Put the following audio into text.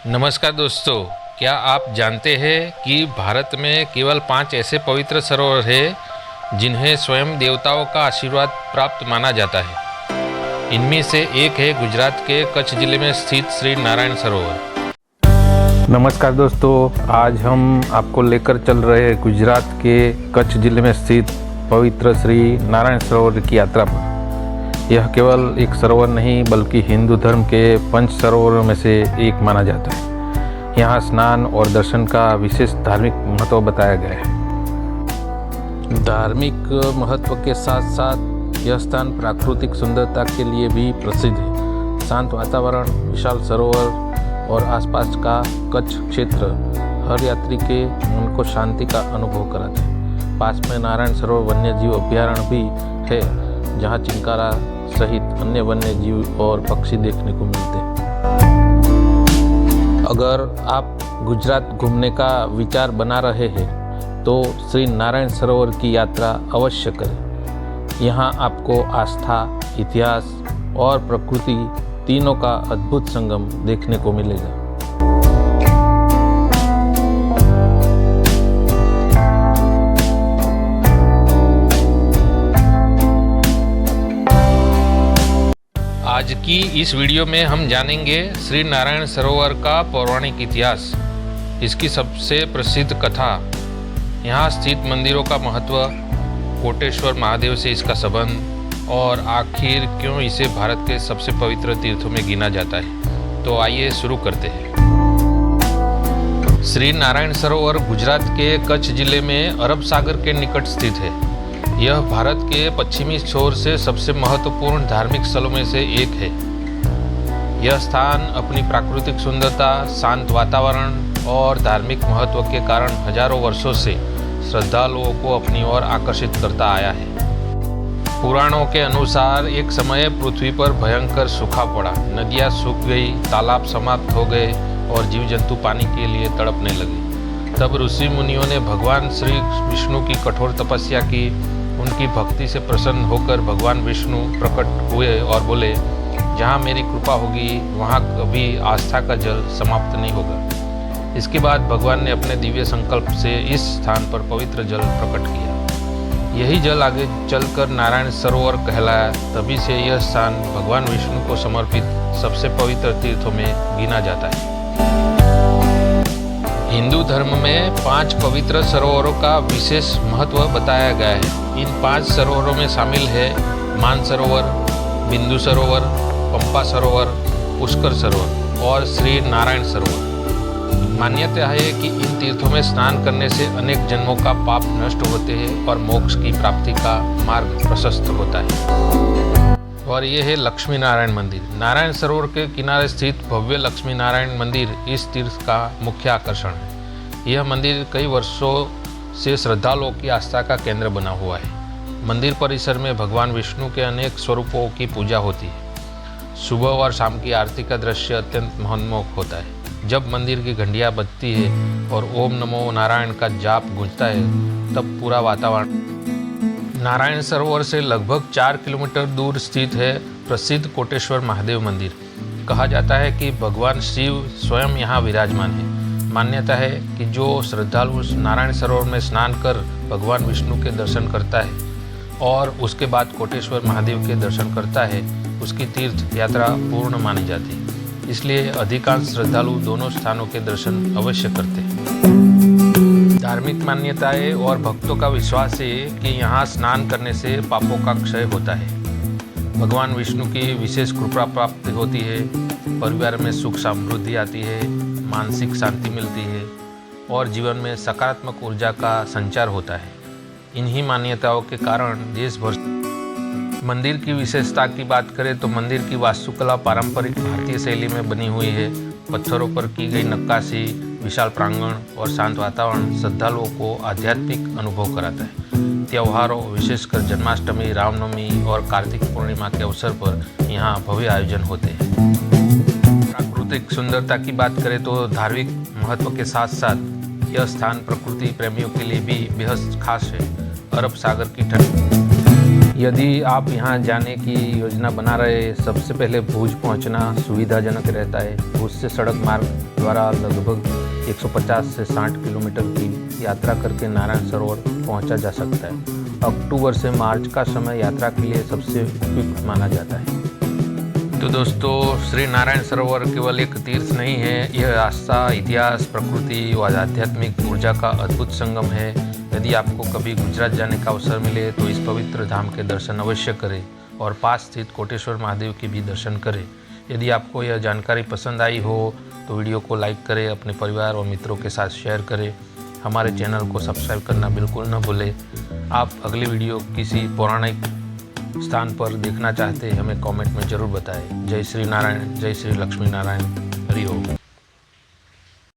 नमस्कार दोस्तों, क्या आप जानते हैं कि भारत में केवल 5 ऐसे पवित्र सरोवर हैं जिन्हें स्वयं देवताओं का आशीर्वाद प्राप्त माना जाता है। इनमें से एक है गुजरात के कच्छ जिले में स्थित श्री नारायण सरोवर। नमस्कार दोस्तों, आज हम आपको लेकर चल रहे हैं गुजरात के कच्छ जिले में स्थित पवित्र श्री नारायण सरोवर की यात्रा पर। यह केवल एक सरोवर नहीं बल्कि हिंदू धर्म के 5 सरोवरों में से एक माना जाता है। यहाँ स्नान और दर्शन का विशेष धार्मिक महत्व बताया गया है। धार्मिक महत्व के साथ साथ यह स्थान प्राकृतिक सुंदरता के लिए भी प्रसिद्ध है। शांत वातावरण, विशाल सरोवर और आसपास का कच्छ क्षेत्र हर यात्री के मन को शांति का अनुभव कराते हैं। पास में नारायण सरोवर वन्यजीव अभयारण्य भी है, जहाँ चिंकारा सहित अन्य वन्य जीव और पक्षी देखने को मिलते हैं। अगर आप गुजरात घूमने का विचार बना रहे हैं तो श्री नारायण सरोवर की यात्रा अवश्य करें। यहाँ आपको आस्था, इतिहास और प्रकृति तीनों का अद्भुत संगम देखने को मिलेगा। आज की इस वीडियो में हम जानेंगे श्री नारायण सरोवर का पौराणिक इतिहास, इसकी सबसे प्रसिद्ध कथा, यहाँ स्थित मंदिरों का महत्व, कोटेश्वर महादेव से इसका संबंध और आखिर क्यों इसे भारत के सबसे पवित्र तीर्थों में गिना जाता है। तो आइए शुरू करते हैं। श्री नारायण सरोवर गुजरात के कच्छ जिले में अरब सागर के निकट स्थित है। यह भारत के पश्चिमी छोर से सबसे महत्वपूर्ण धार्मिक स्थलों में से एक है। यह स्थान अपनी प्राकृतिक सुंदरता, शांत वातावरण और धार्मिक महत्व के कारण हजारों वर्षों से श्रद्धालुओं को अपनी ओर आकर्षित करता आया है। पुराणों के अनुसार एक समय पृथ्वी पर भयंकर सूखा पड़ा, नदियाँ सूख गई, तालाब समाप्त हो गए और जीव जंतु पानी के लिए तड़पने लगे। तब ऋषि मुनियों ने भगवान श्री विष्णु की कठोर तपस्या की। उनकी भक्ति से प्रसन्न होकर भगवान विष्णु प्रकट हुए और बोले, जहाँ मेरी कृपा होगी वहाँ कभी आस्था का जल समाप्त नहीं होगा। इसके बाद भगवान ने अपने दिव्य संकल्प से इस स्थान पर पवित्र जल प्रकट किया। यही जल आगे चलकर नारायण सरोवर कहलाया। तभी से यह स्थान भगवान विष्णु को समर्पित सबसे पवित्र तीर्थों में गिना जाता है। हिंदू धर्म में 5 पवित्र सरोवरों का विशेष महत्व बताया गया है। इन 5 सरोवरों में शामिल है मानसरोवर, बिंदु सरोवर, पंपा सरोवर, पुष्कर सरोवर और श्री नारायण सरोवर। मान्यता है कि इन तीर्थों में स्नान करने से अनेक जन्मों का पाप नष्ट होते हैं और मोक्ष की प्राप्ति का मार्ग प्रशस्त होता है। और ये है लक्ष्मी नारायण मंदिर। नारायण सरोवर के किनारे स्थित भव्य लक्ष्मी नारायण मंदिर इस तीर्थ का मुख्य आकर्षण है। यह मंदिर कई वर्षों से श्रद्धालुओं की आस्था का केंद्र बना हुआ है। मंदिर परिसर में भगवान विष्णु के अनेक स्वरूपों की पूजा होती है। सुबह और शाम की आरती का दृश्य अत्यंत मनमोहक होता है। जब मंदिर की घंटियाँ बजती है और ओम नमो नारायण का जाप गूंजता है, तब पूरा वातावरण। नारायण सरोवर से लगभग 4 किलोमीटर दूर स्थित है प्रसिद्ध कोटेश्वर महादेव मंदिर। कहा जाता है कि भगवान शिव स्वयं यहाँ विराजमान है। मान्यता है कि जो श्रद्धालु नारायण सरोवर में स्नान कर भगवान विष्णु के दर्शन करता है और उसके बाद कोटेश्वर महादेव के दर्शन करता है, उसकी तीर्थ यात्रा पूर्ण मानी जाती है। इसलिए अधिकांश श्रद्धालु दोनों स्थानों के दर्शन अवश्य करते हैं। धार्मिक मान्यताएं और भक्तों का विश्वास है कि यहाँ स्नान करने से पापों का क्षय होता है, भगवान विष्णु की विशेष कृपा प्राप्त होती है, परिवार में सुख समृद्धि आती है, मानसिक शांति मिलती है और जीवन में सकारात्मक ऊर्जा का संचार होता है। इन्हीं मान्यताओं के कारण देश भर। मंदिर की विशेषता की बात करें तो मंदिर की वास्तुकला पारंपरिक भारतीय शैली में बनी हुई है। पत्थरों पर की गई नक्काशी, विशाल प्रांगण और शांत वातावरण श्रद्धालुओं को आध्यात्मिक अनुभव कराता है। त्योहारों, विशेषकर जन्माष्टमी, रामनवमी और कार्तिक पूर्णिमा के अवसर पर यहाँ भव्य आयोजन होते हैं। प्राकृतिक सुंदरता की बात करें तो धार्मिक महत्व के साथ साथ यह स्थान प्रकृति प्रेमियों के लिए भी बेहद खास है। अरब सागर की ठंड। यदि आप यहाँ जाने की योजना बना रहे, सबसे पहले भुज पहुँचना सुविधाजनक रहता है। भुज से सड़क मार्ग द्वारा लगभग 150 से 60 किलोमीटर की यात्रा करके नारायण सरोवर पहुंचा जा सकता है। अक्टूबर से मार्च का समय यात्रा के लिए सबसे उपयुक्त माना जाता है। तो दोस्तों, श्री नारायण सरोवर केवल एक तीर्थ नहीं है, यह आस्था, इतिहास, प्रकृति और आध्यात्मिक ऊर्जा का अद्भुत संगम है। यदि आपको कभी गुजरात जाने का अवसर मिले तो इस पवित्र धाम के दर्शन अवश्य करें और पास स्थित कोटेश्वर महादेव के भी दर्शन करें। यदि आपको यह जानकारी पसंद आई हो तो वीडियो को लाइक करें, अपने परिवार और मित्रों के साथ शेयर करें। हमारे चैनल को सब्सक्राइब करना बिल्कुल न भूलें। आप अगली वीडियो किसी पौराणिक स्थान पर देखना चाहते हैं हमें कमेंट में ज़रूर बताएं। जय श्री नारायण, जय श्री लक्ष्मी नारायण, हरि ओम।